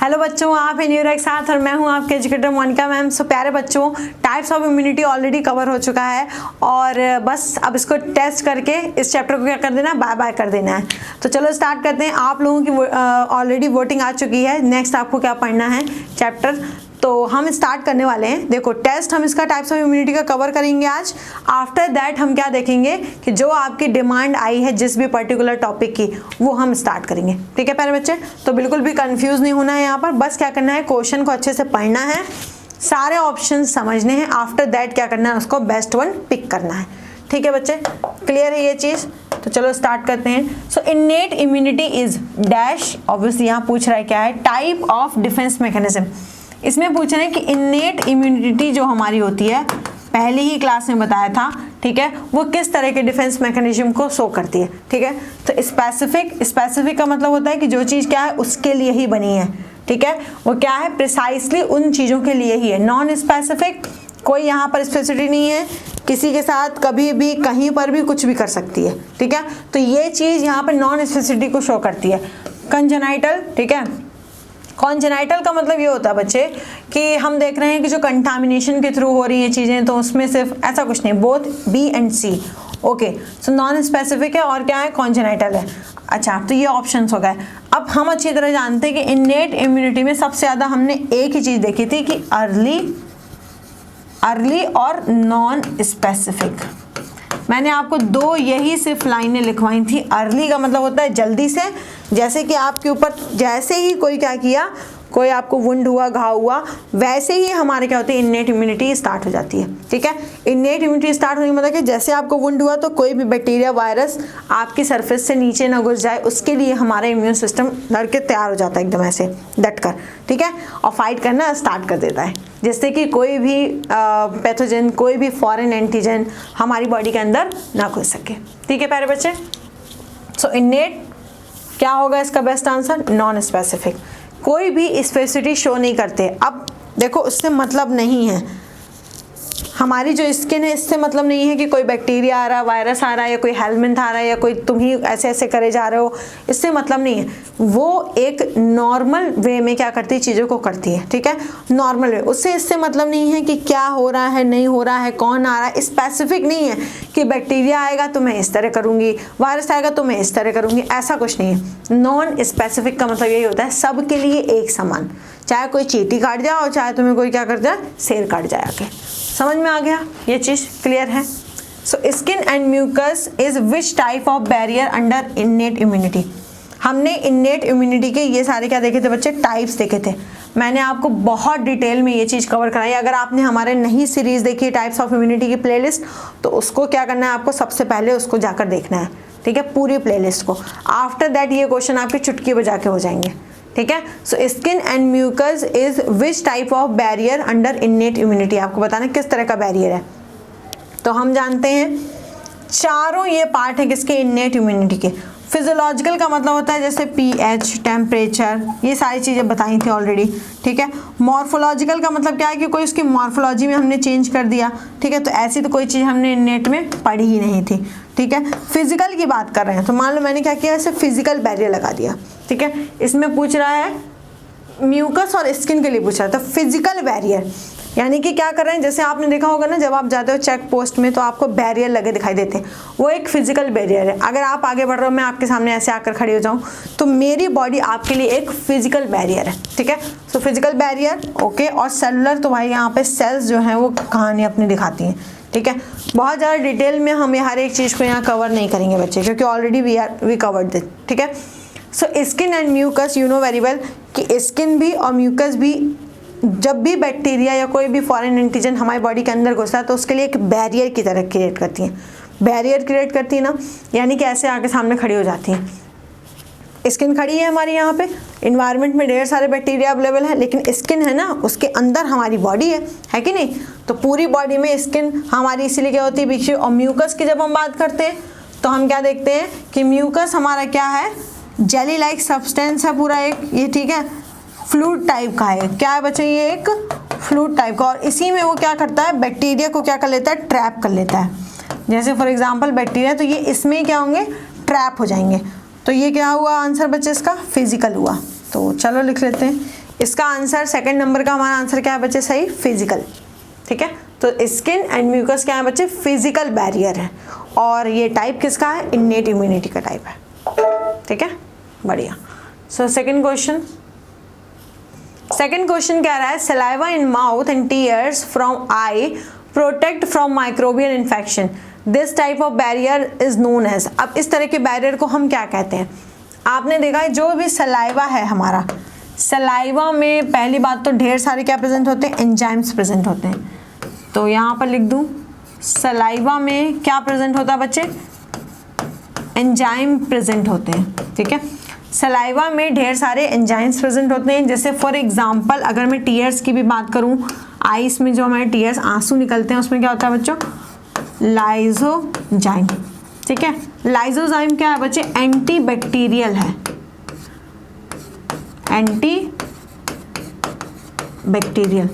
Hello बच्चों, आप हैं न्यूरो के साथ और मैं हूं आपके एजुकेटर मोनिका मैम। सो प्यारे बच्चों, types of immunity already cover हो चुका है और बस अब इसको टेस्ट करके इस चैप्टर को क्या कर देना है, बाय बाय कर देना है। तो चलो स्टार्ट करते हैं। आप लोगों की ऑलरेडी वोटिंग आ चुकी है। नेक्स्ट आपको क्या पढ़ना है चैप्टर, तो हम स्टार्ट करने वाले हैं। देखो टेस्ट हम इसका टाइप्स ऑफ इम्यूनिटी का कवर करेंगे आज। आफ्टर दैट हम क्या देखेंगे कि जो आपकी डिमांड आई है जिस भी पर्टिकुलर टॉपिक की, वो हम स्टार्ट करेंगे। ठीक है प्यारे बच्चे, तो बिल्कुल भी कंफ्यूज नहीं होना है यहाँ पर। बस क्या करना है, क्वेश्चन को अच्छे से पढ़ना है, सारे ऑप्शन समझने हैं। आफ्टर दैट क्या करना है, उसको बेस्ट वन पिक करना है। ठीक है बच्चे, क्लियर है ये चीज़? तो चलो स्टार्ट करते हैं। So innate immunity is dash, obviously यहाँ पूछ रहा है क्या है, टाइप ऑफ डिफेंस मैकेनिज्म। इसमें पूछ रहे हैं कि इन्नेट इम्यूनिटी जो हमारी होती है, पहले ही क्लास में बताया था, ठीक है, वो किस तरह के डिफेंस मैकेनिज्म को शो करती है। ठीक है, तो स्पेसिफिक का मतलब होता है कि जो चीज़ क्या है उसके लिए ही बनी है। ठीक है, वो क्या है, प्रिसाइसली उन चीज़ों के लिए ही है। नॉन स्पेसिफिक, कोई यहाँ पर स्पेसिफिसिटी नहीं है, किसी के साथ कभी भी कहीं पर भी कुछ भी कर सकती है। ठीक है, तो ये चीज़ यहाँ पर नॉन स्पेसिफिसिटी को शो करती है। कंजेनाइटल, ठीक है, कॉन्जेनाइटल का मतलब ये होता है बच्चे कि हम देख रहे हैं कि जो कंटामिनेशन के थ्रू हो रही हैं चीज़ें, तो उसमें सिर्फ ऐसा कुछ नहीं, both B and C. Okay, so non specific है और क्या है, कॉन्जेनाइटल है। अच्छा, तो ये ऑप्शंस हो गए। अब हम अच्छी तरह जानते हैं कि इन्नेट इम्यूनिटी में सबसे ज़्यादा हमने एक ही चीज़ देखी थी कि अर्ली और नॉन स्पेसिफिक। मैंने आपको दो यही सिर्फ लाइनें लिखवाई थी। अर्ली का मतलब होता है जल्दी से, जैसे कि आपके ऊपर जैसे ही कोई क्या किया, कोई आपको वुंड हुआ, घाव हुआ, वैसे ही हमारे क्या होती है, इन्नेट इम्यूनिटी स्टार्ट हो जाती है। ठीक है, इन्नेट इम्यूनिटी स्टार्ट होने का मतलब कि जैसे आपको वुंड हुआ तो कोई भी बैक्टीरिया वायरस आपकी सरफेस से नीचे ना घुस जाए, उसके लिए हमारा इम्यून सिस्टम लड़के तैयार हो जाता है एकदम ऐसे डट कर। ठीक है, और फाइट करना स्टार्ट कर देता है, जिससे कि कोई भी पैथोजन, कोई भी फॉरेन एंटीजन हमारी बॉडी के अंदर ना घुस सके। ठीक है प्यारे बच्चे, सो इन्नेट क्या होगा इसका बेस्ट आंसर, नॉन स्पेसिफिक। कोई भी स्पेसिफिसिटी शो नहीं करते। अब देखो, उससे मतलब नहीं है, हमारी जो स्किन है इससे मतलब नहीं है कि कोई बैक्टीरिया आ रहा है, वायरस आ रहा है, या कोई हेलमेंथ आ रहा है, या कोई तुम ही ऐसे ऐसे करे जा रहे हो, इससे मतलब नहीं है। वो एक नॉर्मल वे में क्या करती है, चीज़ों को करती है। ठीक है, नॉर्मल वे, उससे इससे मतलब नहीं है कि क्या हो रहा है, नहीं हो रहा है, कौन आ रहा है, स्पेसिफिक नहीं है कि बैक्टीरिया आएगा तो मैं इस तरह करूँगी, वायरस आएगा तो मैं इस तरह करूँगी, ऐसा कुछ नहीं है। नॉन स्पेसिफिक का मतलब यही होता है सबके लिए एक समान, चाहे कोई चींटी काट जाए और चाहे तुम्हें कोई क्या कर जाए, शेर काट जाए आके। समझ में आ गया, ये चीज़ क्लियर है? So skin and mucus is which type of barrier under innate immunity. हमने इन्नेट इम्यूनिटी के ये सारे क्या देखे थे बच्चे, टाइप्स देखे थे। मैंने आपको बहुत डिटेल में ये चीज़ कवर कराई। अगर आपने हमारे नई सीरीज़ देखी टाइप्स ऑफ इम्यूनिटी की प्लेलिस्ट, तो उसको क्या करना है, आपको सबसे पहले उसको जाकर देखना है। ठीक है, पूरी प्लेलिस्ट को। आफ्टर दैट ये क्वेश्चन आपके चुटकी बजा के हो जाएंगे। ठीक है, so skin and mucus is which type of barrier under innate immunity. आपको बताना किस तरह का बैरियर है। तो हम जानते हैं चारों ये पार्ट है किसके, इन्नेट इम्यूनिटी के। फिजियोलॉजिकल का मतलब होता है जैसे पीएच, टेम्परेचर, ये सारी चीज़ें बताई थी ऑलरेडी। ठीक है, मॉर्फोलॉजिकल का मतलब क्या है कि कोई उसकी मॉर्फोलॉजी में हमने चेंज कर दिया। ठीक है, तो ऐसी तो कोई चीज़ हमने इन्नेट में पढ़ी ही नहीं थी। ठीक है, फिजिकल की बात कर रहे हैं, तो मान लो मैंने क्या किया, ऐसे फिजिकल बैरियर लगा दिया। ठीक है, इसमें पूछ रहा है म्यूकस और स्किन के लिए पूछ रहा था। फिजिकल बैरियर यानी कि क्या कर रहे हैं, जैसे आपने देखा होगा ना, जब आप जाते हो चेक पोस्ट में तो आपको बैरियर लगे दिखाई देते हैं, वो एक फिजिकल बैरियर है। अगर आप आगे बढ़ रहे हो, मैं आपके सामने ऐसे आकर खड़ी हो जाऊं, तो मेरी बॉडी आपके लिए एक फिजिकल बैरियर है। ठीक है, सो फिजिकल बैरियर, ओके। और सेलुलर, तो भाई यहाँ पे सेल्स जो हैं वो कहानी अपनी दिखाती हैं। ठीक है, बहुत ज़्यादा डिटेल में हम हर एक चीज़ को यहाँ कवर नहीं करेंगे बच्चे, क्योंकि ऑलरेडी वी कवर्ड दिस। ठीक है, so skin and mucus, you know very well कि स्किन भी और म्यूकस भी, जब भी बैक्टीरिया या कोई भी फॉरेन एंटीजन हमारी बॉडी के अंदर घुसता है तो उसके लिए एक बैरियर की तरह क्रिएट करती हैं। बैरियर क्रिएट करती है ना, यानी कि ऐसे आके सामने खड़ी हो जाती हैं। स्किन खड़ी है हमारी यहाँ पे, इन्वायरमेंट में ढेर सारे बैक्टीरिया अवेलेबल है, लेकिन स्किन है ना, उसके अंदर हमारी बॉडी है कि नहीं। तो पूरी बॉडी में स्किन हमारी इसीलिए क्या होती है, बिखरी। और म्यूकस की जब हम बात करते हैं तो हम क्या देखते हैं कि म्यूकस हमारा क्या है, जेली लाइक सब्सटेंस है पूरा एक ये। ठीक है, फ्लूइड टाइप का है। क्या है बच्चे, ये एक फ्लूइड टाइप का, और इसी में वो क्या करता है, बैक्टीरिया को क्या कर लेता है, ट्रैप कर लेता है। जैसे फॉर एग्जांपल बैक्टीरिया, तो ये इसमें क्या होंगे, ट्रैप हो जाएंगे। तो ये क्या हुआ आंसर बच्चे इसका, फिजिकल हुआ। तो चलो लिख लेते हैं इसका आंसर सेकंड नंबर का हमारा आंसर क्या है बच्चे, सही, फिजिकल। ठीक है, तो स्किन एंड म्यूकस क्या है बच्चे, फिजिकल बैरियर है, और ये टाइप किसका है, इन्नेट इम्यूनिटी का टाइप है। ठीक है, बढ़िया। सो सेकंड क्वेश्चन कह रहा है saliva in mouth and tears from eye protect from microbial infection, this type of barrier is known as. अब इस तरह के बैरियर को हम क्या कहते हैं? आपने देखा है जो भी सलाइवा है हमारा, सलाइवा में पहली बात तो ढेर सारे क्या प्रेजेंट होते हैं, एंजाइम्स प्रेजेंट होते हैं। तो यहाँ पर लिख दूं, सलाइवा में क्या प्रेजेंट होता है बच्चे, एंजाइम प्रेजेंट होते हैं। ठीक है, सलाइवा में ढेर सारे एंजाइम्स प्रेजेंट होते हैं। जैसे फॉर एग्जांपल अगर मैं टीयर्स की भी बात करूं, आईज में जो हमारे टीयर्स आंसू निकलते हैं उसमें क्या होता है बच्चों, लाइजोजाइम। ठीक है, लाइजोजाइम क्या है बच्चे, एंटी बैक्टीरियल है, एंटी बैक्टीरियल।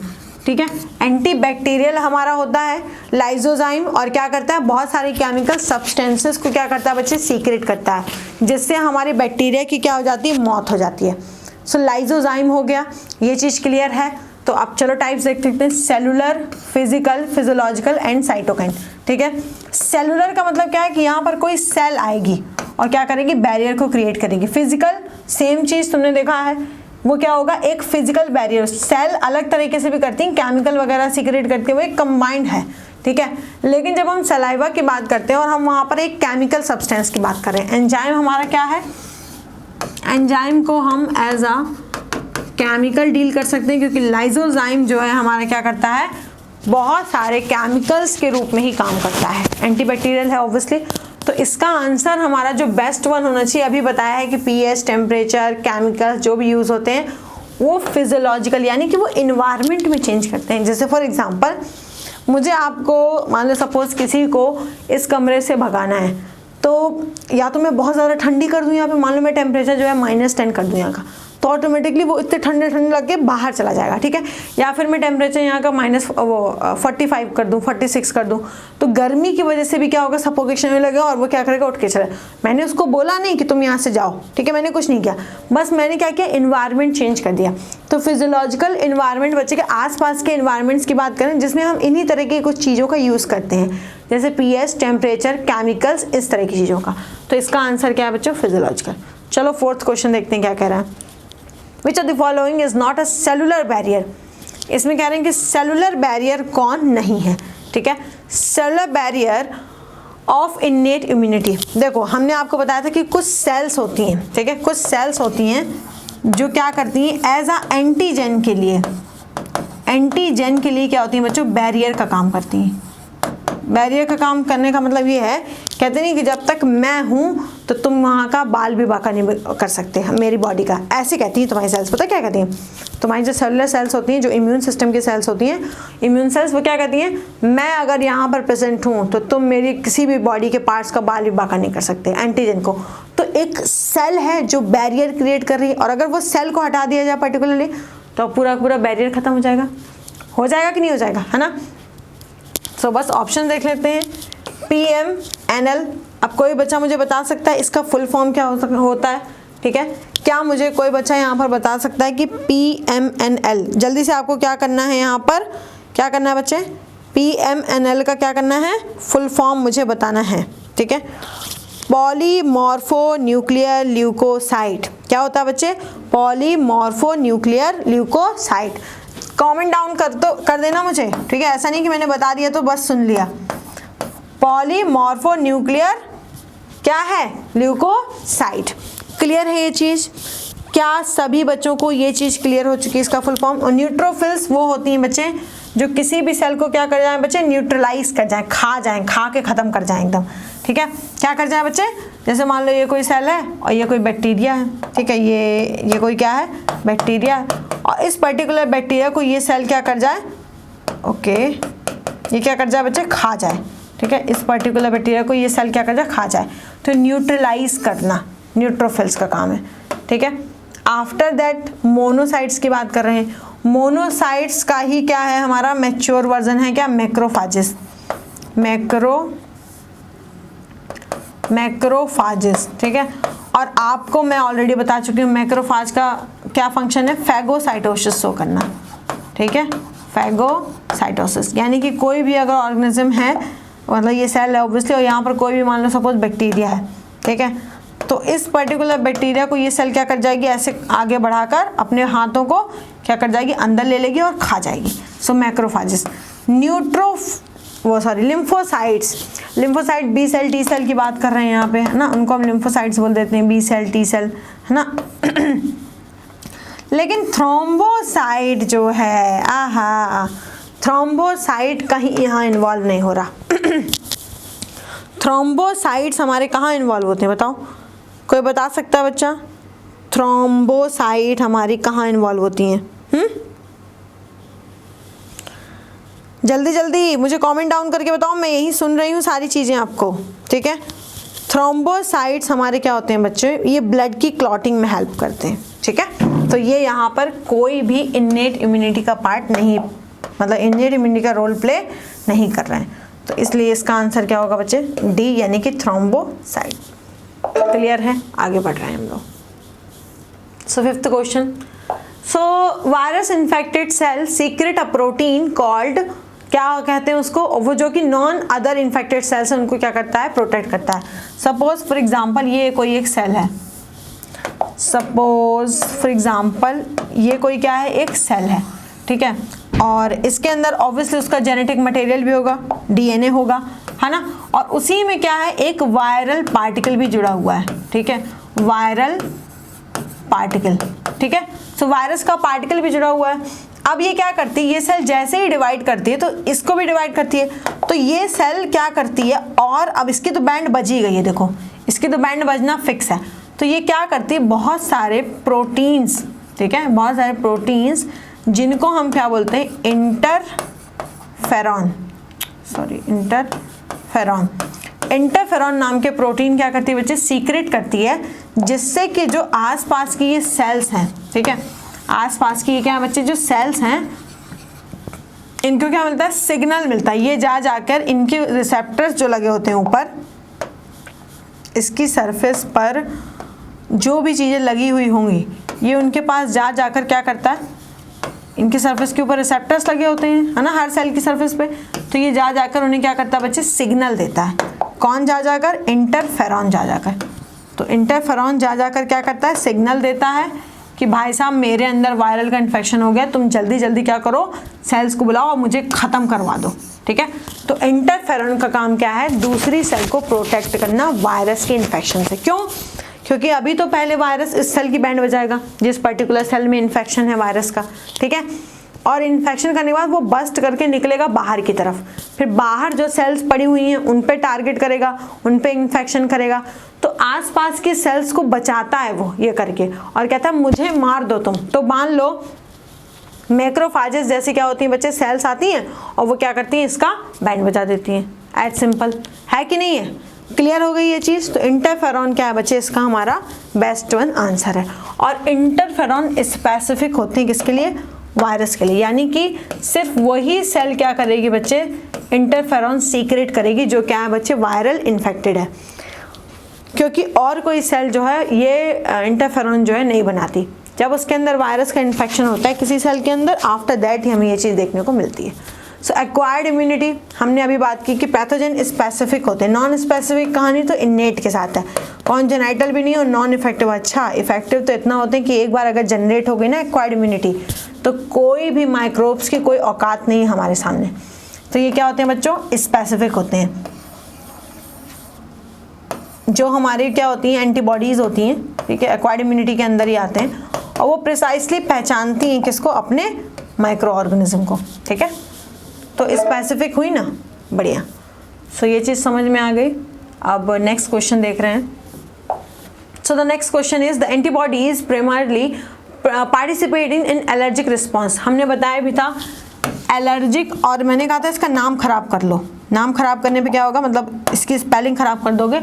ठीक है, एंटी बैक्टीरियल हमारा होता है लाइजोजाइम, और क्या करता है, बहुत सारे केमिकल सब्सटेंसेस को क्या करता है बच्चे, सीक्रेट करता है, जिससे हमारी बैक्टीरिया की क्या हो जाती है, मौत हो जाती है। सो लाइजोजाइम हो गया, ये चीज़ क्लियर है। तो अब चलो टाइप्स देख लेते हैं, cellular, physical, physiological and cytokine. ठीक है, सेलुलर का मतलब क्या है कि यहाँ पर कोई सेल आएगी और क्या करेगी, बैरियर को क्रिएट करेगी। फिजिकल सेम चीज़ तुमने देखा है, वो क्या होगा, एक फिजिकल बैरियर। सेल अलग तरीके से भी करती हैं, केमिकल वगैरह सीक्रेट करते हुए कंबाइंड है। ठीक है, लेकिन जब हम सलाइवा की बात करते हैं और हम वहाँ पर एक केमिकल सब्सटेंस की बात करें, एंजाइम हमारा क्या है, एंजाइम को हम एज अ केमिकल डील कर सकते हैं, क्योंकि लाइजोजाइम जो है हमारा क्या करता है, बहुत सारे केमिकल्स के रूप में ही काम करता है, एंटीबैक्टीरियल है ऑब्वियसली। तो इसका आंसर हमारा जो बेस्ट वन होना चाहिए, अभी बताया है कि पीएच, टेम्परेचर, केमिकल्स जो भी यूज़ होते हैं वो फिजियोलॉजिकल, यानी कि वो इन्वायरमेंट में चेंज करते हैं। जैसे फॉर एग्जांपल मुझे आपको मान लो सपोज किसी को इस कमरे से भगाना है, तो या तो मैं बहुत ज़्यादा ठंडी कर दूँ यहाँ पे, मान लो मैं टेम्परेचर जो है -10 कर दूँ यहाँ का, तो ऑटोमेटिकली वो इतने ठंडे लग के बाहर चला जाएगा। ठीक है, या फिर मैं टेम्परेचर यहाँ का -45 कर दूँ, 46 कर दूँ, तो गर्मी की वजह से भी क्या होगा, सफोकेशन में लगेगा और वो क्या करेगा, उठ के चले। मैंने उसको बोला नहीं कि तुम यहाँ से जाओ, ठीक है, मैंने कुछ नहीं किया, बस मैंने क्या किया, इन्वायरमेंट चेंज कर दिया। तो फिजियोलॉजिकल इन्वायरमेंट बच्चे के आसपास के इन्वायरमेंट्स की बात करें जिसमें हम इन्हीं तरह की कुछ चीज़ों का यूज़ करते हैं, जैसे पीएच, टेम्परेचर, केमिकल्स, इस तरह की चीज़ों का। तो इसका आंसर क्या है बच्चों, फिजियोलॉजिकल। चलो फोर्थ क्वेश्चन देखते हैं क्या कह रहा है, Which of the following is not a cellular barrier? इसमें कह रहे हैं कि सेलुलर बैरियर कौन नहीं है। ठीक है, cellular barrier of innate immunity. देखो हमने आपको बताया था कि कुछ सेल्स होती हैं, ठीक है, कुछ सेल्स होती हैं जो क्या करती हैं, एज अ एंटीजन के लिए, एंटीजन के लिए क्या होती हैं बच्चों, बैरियर का काम करती हैं। बैरियर का काम करने का मतलब ये है, कहते नहीं कि जब तक मैं हूँ तो तुम वहाँ का बाल भी बाका नहीं कर सकते मेरी बॉडी का, ऐसे कहती हैं तुम्हारी सेल्स। पता क्या कहती हैं, तुम्हारी जो सेलुलर सेल्स होती हैं, जो इम्यून सिस्टम की सेल्स होती हैं, इम्यून सेल्स, वो क्या कहती हैं, मैं अगर यहाँ पर प्रेजेंट हूँ तो तुम मेरी किसी भी बॉडी के पार्ट्स का बाल भी बाका नहीं कर सकते, एंटीजन को। तो एक सेल है जो बैरियर क्रिएट कर रही है, और अगर वो सेल को हटा दिया जाए पर्टिकुलरली तो पूरा बैरियर खत्म हो जाएगा कि नहीं हो जाएगा, है ना। तो बस ऑप्शन देख लेते हैं, PMNL। अब कोई बच्चा मुझे बता सकता है इसका फुल फॉर्म क्या होता है, ठीक है, क्या मुझे कोई बच्चा यहाँ पर बता सकता है कि PMNL, जल्दी से आपको क्या करना है, यहाँ पर क्या करना है बच्चे, PMNL का क्या करना है, फुल फॉर्म मुझे बताना है। ठीक है, पॉलीमॉर्फो न्यूक्लियर ल्यूकोसाइट। क्या होता है बच्चे, polymorphonuclear leukocyte. Comment down कर देना मुझे, ठीक है, ऐसा नहीं कि मैंने बता दिया तो बस सुन लिया। पॉलीमॉर्फो न्यूक्लियर क्या है, ल्यूकोसाइट। क्लियर है ये चीज़, क्या सभी बच्चों को ये चीज़ क्लियर हो चुकी है इसका फुल फॉर्म। और न्यूट्रोफिल्स वो होती हैं बच्चे जो किसी भी सेल को क्या कर जाए बच्चे, न्यूट्रलाइज कर जाए, खा के ख़त्म कर जाए एकदम। ठीक है, क्या कर जाए बच्चे, जैसे मान लो ये कोई सेल है और ये कोई बैक्टीरिया है, ठीक है, ये कोई क्या है, बैक्टीरिया है, और इस पर्टिकुलर बैक्टीरिया को ये सेल क्या कर जाए, ओके, ये क्या कर जाए बच्चे, खा जाए। ठीक है, इस पर्टिकुलर बैक्टीरिया को ये सेल क्या कर जाए, खा जाए। तो न्यूट्रलाइज करना न्यूट्रोफिल्स का काम है। ठीक है, आफ्टर दैट मोनोसाइट्स की बात कर रहे हैं, मोनोसाइट्स का ही क्या है हमारा मैच्योर वर्जन है क्या, मैक्रोफाजेस। मैक्रोफाजेस, ठीक है, और आपको मैं ऑलरेडी बता चुकी हूँ मैक्रोफाज का क्या फंक्शन है, फैगोसाइटोसिस शो करना, ठीक है, फैगोसाइटोसिस, यानी कि कोई भी अगर ऑर्गेनिज्म है, मतलब ये सेल है ऑब्वियसली, और यहाँ पर कोई भी मान लो सपोज बैक्टीरिया है, ठीक है, तो इस पर्टिकुलर बैक्टीरिया को ये सेल क्या कर जाएगी, ऐसे आगे बढ़ाकर अपने हाथों को क्या कर जाएगी, अंदर ले लेगी और खा जाएगी। So macrophages. Lymphocytes, lymphocyte B cell T cell की बात कर रहे हैं यहाँ पे, है ना, उनको हम लिम्फोसाइट्स बोल देते हैं, बी सेल टी सेल, है ना। लेकिन थ्रोम्बोसाइट जो है, आहा, थ्रोम्बोसाइट कहीं यहाँ इन्वॉल्व नहीं हो रहा। थ्रोम्बोसाइट्स हमारे कहाँ इन्वॉल्व होते हैं, बताओ, कोई बता सकता है बच्चा, थ्रोम्बोसाइट हमारी कहाँ इन्वॉल्व होती हैं? जल्दी जल्दी मुझे कमेंट डाउन करके बताओ, मैं यही सुन रही हूँ सारी चीज़ें आपको, ठीक है। थ्रोम्बोसाइट्स हमारे क्या होते हैं बच्चे, ये ब्लड की क्लॉटिंग में हेल्प करते हैं, ठीक है। तो ये यहाँ पर कोई भी इन्नेट इम्यूनिटी का पार्ट नहीं, मतलब इन्नेट इम्यूनिटी का रोल प्ले नहीं कर रहे हैं, तो इसलिए इसका आंसर क्या होगा बच्चे, डी, यानी कि थ्रोम्बोसाइट। क्लियर है, आगे बढ़ रहे हैं हम लोग। So fifth question, so virus infected cell secrete a protein called, क्या कहते हैं उसको, वो जो कि नॉन अदर इन्फेक्टेड सेल्स है उनको क्या करता है, प्रोटेक्ट करता है। सपोज फॉर एग्जांपल ये कोई एक सेल है, सपोज फॉर एग्जांपल ये कोई क्या है, एक सेल है, ठीक है, और इसके अंदर ऑब्वियसली उसका जेनेटिक मटेरियल भी होगा, डीएनए होगा, है ना, और उसी में क्या है, एक वायरल पार्टिकल भी जुड़ा हुआ है, ठीक है, वायरल पार्टिकल, ठीक है। सो वायरस का पार्टिकल भी जुड़ा हुआ है। अब ये क्या करती है, ये सेल जैसे ही डिवाइड करती है तो इसको भी डिवाइड करती है, तो ये सेल क्या करती है, और अब इसकी तो बैंड बजी गई है, देखो इसकी तो बैंड बजना फिक्स है, तो ये क्या करती है, बहुत सारे प्रोटीन्स, ठीक है, बहुत सारे प्रोटीन्स जिनको हम क्या बोलते हैं, इंटरफेरॉन नाम के प्रोटीन क्या करती है बच्चे, सीक्रेट करती है, जिससे कि जो आसपास की ये सेल्स हैं, ठीक है, आसपास की ये क्या बच्चे जो सेल्स हैं, इनको क्या मिलता है, सिग्नल मिलता है, ये जा जाकर इनके रिसेप्टर्स जो लगे होते हैं ऊपर इसकी सरफेस पर जो भी चीज़ें लगी हुई होंगी, ये उनके पास जा जाकर क्या करता है, इनके सरफेस के ऊपर रिसेप्टर्स लगे होते हैं, है ना, हर सेल की सरफेस पे, तो ये जा जाकर उन्हें क्या करता है बच्चे, सिग्नल देता है। कौन जा जाकर, इंटरफेरॉन जा जाकर। तो इंटरफेरॉन जा जाकर क्या करता है, सिग्नल देता है कि भाई साहब मेरे अंदर वायरल का इन्फेक्शन हो गया, तुम जल्दी जल्दी क्या करो, सेल्स को बुलाओ और मुझे ख़त्म करवा दो, ठीक है। तो इंटरफेरॉन का काम क्या है, दूसरी सेल को प्रोटेक्ट करना वायरस के इन्फेक्शन से। क्यों, क्योंकि अभी तो पहले वायरस इस सेल की बैंड बजाएगा जिस पर्टिकुलर सेल में इन्फेक्शन है वायरस का, ठीक है, और इन्फेक्शन करने के बाद वो बस्ट करके निकलेगा बाहर की तरफ, फिर बाहर जो सेल्स पड़ी हुई हैं उन पे टारगेट करेगा, उन पे इन्फेक्शन करेगा, तो आसपास के सेल्स को बचाता है वो ये करके, और कहता है मुझे मार दो तुम। तो मान लो मैक्रोफेजेस जैसे क्या होती हैं बच्चे, सेल्स आती हैं और वो क्या करती हैं, इसका बैंड बजा देती हैं, एज सिंपल है कि नहीं है। क्लियर हो गई ये चीज़। तो इंटरफेरॉन क्या है बच्चे, इसका हमारा बेस्ट वन आंसर है। और इंटरफेरॉन स्पेसिफिक होते हैं किसके लिए, वायरस के लिए, यानी कि सिर्फ वही सेल क्या करेगी बच्चे, इंटरफेरॉन सीक्रेट करेगी जो क्या है बच्चे, वायरल इन्फेक्टेड है, क्योंकि और कोई सेल जो है ये इंटरफेरॉन जो है नहीं बनाती। जब उसके अंदर वायरस का इन्फेक्शन होता है किसी सेल के अंदर, आफ्टर दैट ही हमें ये चीज़ देखने को मिलती है। सो एक्वायर्ड इम्यूनिटी हमने अभी बात की कि पैथोजन स्पेसिफिक होते हैं, नॉन स्पेसिफिक कहानी तो इन्नेट के साथ है, कॉन्जेनाइटल भी नहीं और नॉन इफेक्टिव। अच्छा, इफेक्टिव तो इतना होते हैं कि एक बार अगर जनरेट हो गई ना एक्वायर्ड इम्यूनिटी, तो कोई भी माइक्रोब्स की कोई औकात नहीं है हमारे सामने। तो ये क्या होते हैं बच्चों, स्पेसिफिक होते हैं। जो हमारी क्या होती हैं, एंटीबॉडीज़ होती हैं, ठीक है, एक्वायर्ड इम्यूनिटी के अंदर ही आते हैं, और वो प्रिसाइसली पहचानती हैं किसको, अपने माइक्रो ऑर्गेनिज्म को, ठीक है। तो स्पेसिफिक हुई ना, बढ़िया। सो ये चीज़ समझ में आ गई। अब नेक्स्ट क्वेश्चन देख रहे हैं। So the next question is the antibodies primarily participating in allergic response. हमने बताया भी था एलर्जिक, और मैंने कहा था इसका नाम खराब कर लो। नाम खराब करने पे क्या होगा, मतलब इसकी स्पेलिंग खराब कर दोगे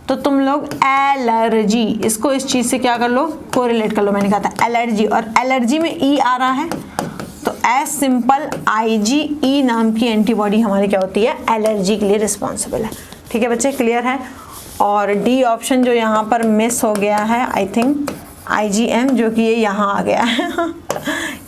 तो तुम लोग एलर्जी, इसको इस चीज़ से क्या कर लो, कोरिलेट कर लो। मैंने कहा था एलर्जी, और एलर्जी में ई आ रहा है, तो एज सिंपल IgE नाम की एंटीबॉडी हमारी क्या होती है, एलर्जी के लिए रिस्पॉन्सिबल है। ठीक है बच्चे, क्लियर है। और डी ऑप्शन जो यहाँ पर मिस हो गया है, आई थिंक IgM, जो कि ये यहाँ आ गया है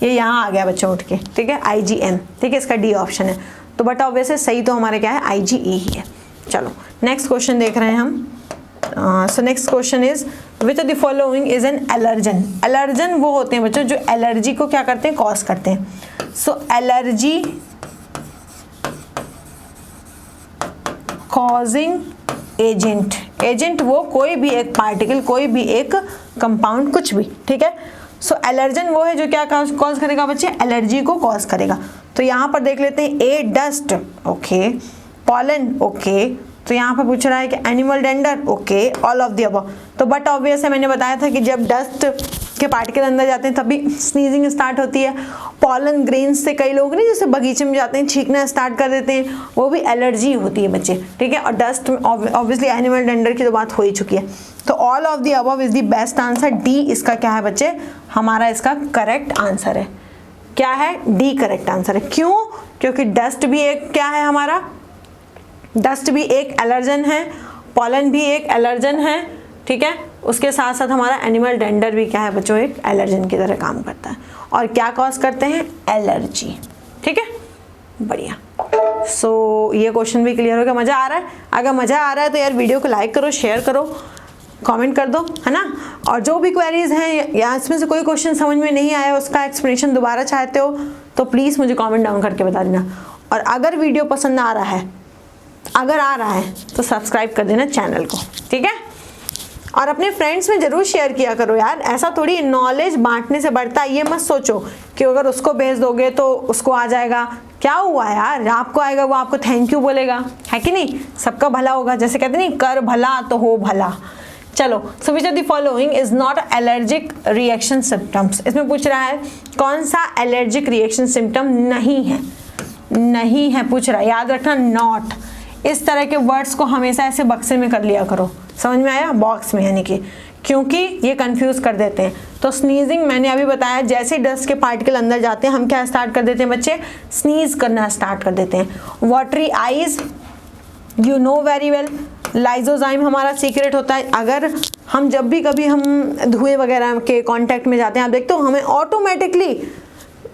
ये यहाँ आ गया बच्चों उठ के, ठीक है, IgM, ठीक है, इसका डी ऑप्शन है। तो बट ऑब्वियसली सही तो हमारे क्या है, IgE ही है। चलो नेक्स्ट क्वेश्चन देख रहे हैं हम। So next question is which of the following is an allergen. Allergen वो होते हैं बच्चों जो एलर्जी को क्या करते हैं, कॉज करते हैं। सो एलर्जी कॉजिंग एजेंट, एजेंट वो कोई भी एक पार्टिकल, कोई भी एक कंपाउंड, कुछ भी, ठीक है। सो एलर्जन वो है जो क्या कॉज करेगा बच्चे, एलर्जी को कॉज करेगा। तो यहाँ पर देख लेते हैं, ए डस्ट, ओके, पॉलन, ओके, तो यहाँ पर पूछ रहा है कि animal dander, okay, all of the above. तो बट ऑब्वियस है, मैंने बताया था कि जब डस्ट के पार्टिकल अंदर जाते हैं तभी स्नीजिंग स्टार्ट होती है। पॉलन ग्रेन्स से कई लोग नहीं जैसे बगीचे में जाते हैं छींकना स्टार्ट कर देते हैं, वो भी एलर्जी होती है बच्चे, ठीक है। और डस्ट में ऑब्वियसली एनिमल डेंडर की तो बात हो ही चुकी है। तो all of the above is the best answer. D इसका क्या है बच्चे, हमारा इसका करेक्ट आंसर है। क्या है, डी करेक्ट आंसर है। क्यों, क्योंकि डस्ट भी एक क्या है हमारा, डस्ट भी एक एलर्जन है, पॉलन भी एक एलर्जन है, ठीक है। उसके साथ साथ हमारा एनिमल डेंडर भी क्या है बच्चों, एक एलर्जन की तरह काम करता है। और क्या कॉज करते हैं, एलर्जी, ठीक है, बढ़िया। सो ये क्वेश्चन भी क्लियर हो गया। मज़ा आ रहा है? अगर मज़ा आ रहा है तो यार वीडियो को लाइक करो, शेयर करो, कमेंट कर दो, है ना। और जो भी क्वेरीज हैं या इसमें से कोई क्वेश्चन समझ में नहीं आया, उसका एक्सप्लेनेशन दोबारा चाहते हो तो प्लीज़ मुझे कमेंट डाउन करके बता देना। और अगर वीडियो पसंद आ रहा है, अगर आ रहा है तो सब्सक्राइब कर देना चैनल को, ठीक है। और अपने फ्रेंड्स में ज़रूर शेयर किया करो यार। ऐसा थोड़ी नॉलेज बांटने से बढ़ता है, ये मत सोचो कि अगर उसको भेज दोगे तो उसको आ जाएगा। क्या हुआ यार, आपको आएगा वो आपको थैंक यू बोलेगा, है कि नहीं। सबका भला होगा, जैसे कहते नहीं, कर भला तो हो भला। चलो, so which of the following is not allergic reaction symptoms. इसमें पूछ रहा है कौन सा एलर्जिक रिएक्शन सिम्टम नहीं है, नहीं है पूछ रहा है। याद रखना नॉट, इस तरह के वर्ड्स को हमेशा ऐसे बक्से में कर लिया करो, समझ में आया, बॉक्स में, यानी कि क्योंकि ये कंफ्यूज कर देते हैं। तो स्नीजिंग मैंने अभी बताया, जैसे डस्ट के पार्टिकल अंदर जाते हैं हम क्या स्टार्ट कर देते हैं बच्चे, स्नीज करना स्टार्ट कर देते हैं। Watery eyes, you know very well, lysozyme हमारा सीक्रेट होता है। अगर हम जब भी कभी हम धुएं वगैरह के कांटेक्ट में जाते हैं, आप देखते हो हमें ऑटोमेटिकली,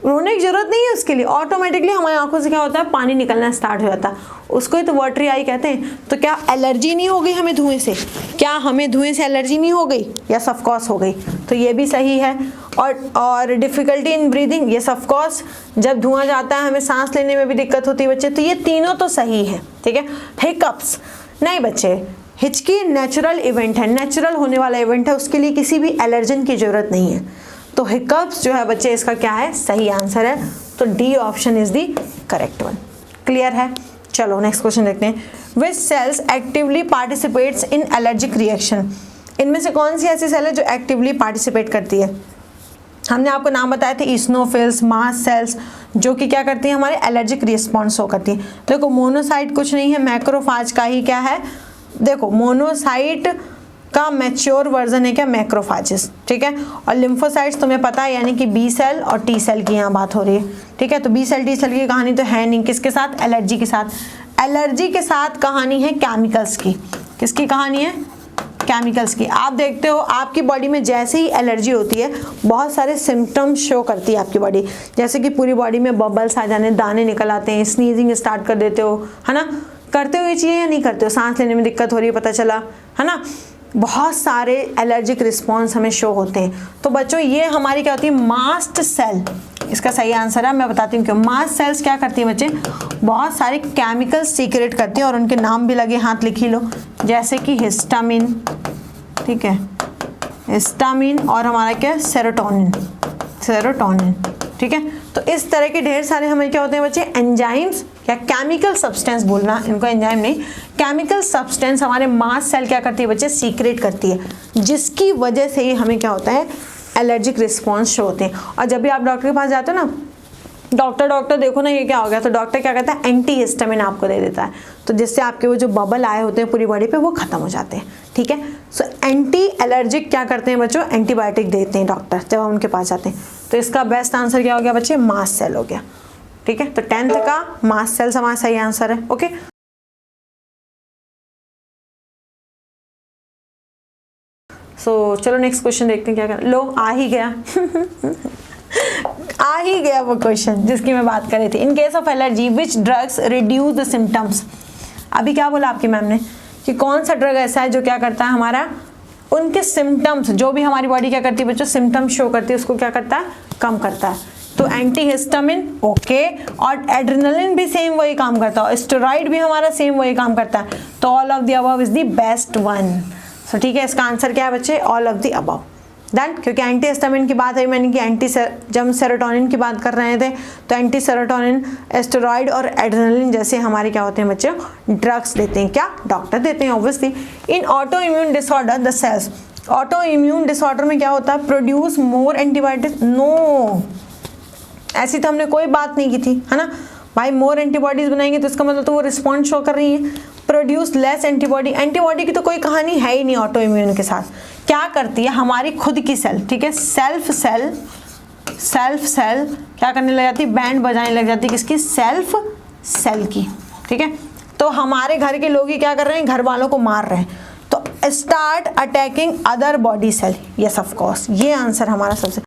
रोने की जरूरत नहीं है उसके लिए, ऑटोमेटिकली हमारी आंखों से क्या होता है, पानी निकलना स्टार्ट हो जाता है, उसको ही तो वाटरी आई कहते हैं। तो क्या एलर्जी नहीं हो गई हमें धुएं से, क्या हमें धुएं से एलर्जी नहीं हो गई, यस ऑफ कोर्स हो गई। तो ये भी सही है। और difficulty in breathing, yes of course, जब धुआं जाता है हमें सांस लेने में भी दिक्कत होती है बच्चे। तो ये तीनों तो सही है, ठीक है। हिकअप्स नहीं बच्चे, हिचकी नेचुरल इवेंट है, नेचुरल होने वाला इवेंट है, उसके लिए किसी भी एलर्जन की जरूरत नहीं है। तो हिकअप्स जो है बच्चे इसका क्या है, सही आंसर है। तो D option is the correct one. Clear है। चलो नेक्स्ट क्वेश्चन देखते हैं। Which cells actively participates in allergic reaction. इनमें से कौन सी ऐसी सेल है जो एक्टिवली पार्टिसिपेट करती है। हमने आपको नाम बताए थे, इस्नोफिल्स, मास्ट सेल्स, जो कि क्या करती है, हमारे एलर्जिक रिस्पॉन्स शो करती है। देखो मोनोसाइट कुछ नहीं है, मैक्रोफाज का ही क्या है, देखो मोनोसाइट का मैच्योर वर्जन है क्या, मैक्रोफाजेस, ठीक है। और लिम्फोसाइट्स तुम्हें पता है, यानी कि बी सेल और टी सेल की यहाँ बात हो रही है, ठीक है। तो बी सेल टी सेल की कहानी तो है नहीं, किसके साथ, एलर्जी के साथ। एलर्जी के साथ कहानी है केमिकल्स की। किसकी कहानी है, केमिकल्स की। आप देखते हो आपकी बॉडी में जैसे ही एलर्जी होती है बहुत सारे सिम्टम्स शो करती है आपकी बॉडी, जैसे कि पूरी बॉडी में बबल्स आ जाने, दाने निकल आते हैं, स्नीजिंग स्टार्ट कर देते हो, है ना। करते हो ये चीज़ें या नहीं करते हो, सांस लेने में दिक्कत हो रही है, पता चला, है ना। बहुत सारे एलर्जिक रिस्पॉन्स हमें शो होते हैं। तो बच्चों ये हमारी क्या होती है, मास्ट सेल, इसका सही आंसर है। मैं बताती हूँ क्यों। मास्ट सेल्स क्या करती है बच्चे, बहुत सारे केमिकल्स सीक्रेट करती हैं, और उनके नाम भी लगे, हाथ लिख ही लो, जैसे कि हिस्टामिन, ठीक है, हिस्टामिन, और हमारा क्या है, सेरोटोनिन, सेरोटोनिन, ठीक है। तो इस तरह के ढेर सारे हमें क्या होते हैं बच्चे, एंजाइम्स या केमिकल सब्सटेंस, बोलना इनको एंजाइम नहीं, केमिकल सब्सटेंस हमारे मास्ट सेल क्या करती है बच्चे, सीक्रेट करती है, जिसकी वजह से ही हमें क्या होता है, एलर्जिक रिस्पॉन्स शो होते हैं। और जब भी आप डॉक्टर के पास जाते हो ना, डॉक्टर देखो ना ये क्या हो गया, तो डॉक्टर क्या कहता है, एंटी हिस्टामिन आपको दे देता है, तो जिससे आपके वो जो बबल आए होते हैं पूरी बॉडी पे वो खत्म हो जाते हैं, ठीक है। सो एंटी एलर्जिक क्या करते हैं बच्चों, एंटीबायोटिक देते हैं डॉक्टर जब हम उनके पास जाते हैं। तो इसका बेस्ट आंसर क्या हो गया बच्चे, मास्ट सेल हो गया, ठीक है। तो 10th का मास्ट सेल्स हमारा सही आंसर है, ओके। सो चलो नेक्स्ट क्वेश्चन देखते हैं क्या कर, लो आ ही गया आ ही गया वो क्वेश्चन जिसकी मैं बात कर रही थी। In case of allergy which drugs reduce the symptoms. अभी क्या बोला आपकी मैम ने कि कौन सा ड्रग ऐसा है जो क्या करता है, हमारा उनके सिम्टम्स, जो भी हमारी बॉडी क्या करती है बच्चों, सिम्टम्स शो करती है, उसको क्या करता है, कम करता है। तो एंटीहिस्टामिन ओके, और एड्रेनलिन भी सेम वही काम करता है, स्टेरॉइड भी हमारा सेम वही काम करता है। तो all of the above is the best one. So ठीक है, इसका आंसर क्या है बच्चे, all of the above. Done, क्योंकि एंटीहिस्टामिन की बात है मैंने कि जब हम सेरोटोनिन की बात कर रहे थे तो एंटी सेरोटोनिन, स्टेरॉइड और एड्रेनलिन जैसे हमारे क्या होते हैं बच्चों, ड्रग्स देते हैं, क्या डॉक्टर देते हैं obviously. In autoimmune disorder the cells, autoimmune disorder में क्या होता है, प्रोड्यूस मोर एंटीबॉडीज। नो, ऐसी तो हमने कोई बात नहीं की थी, है ना भाई। मोर एंटीबॉडीज बनाएंगे तो इसका मतलब तो वो रिस्पॉन्स शो कर रही है। प्रोड्यूस लेस एंटीबॉडी, एंटीबॉडी की तो कोई कहानी है ही नहीं ऑटो इम्यून के साथ। क्या करती है, हमारी खुद की सेल, ठीक है, सेल्फ सेल क्या करने लग जाती है, बैंड बजाने लग जाती है, किसकी, सेल्फ सेल की, ठीक है। तो हमारे घर के लोग ही क्या कर रहे हैं, घर वालों को मार रहे हैं, तो start attacking other body cell. Yes of course, ये आंसर हमारा सबसे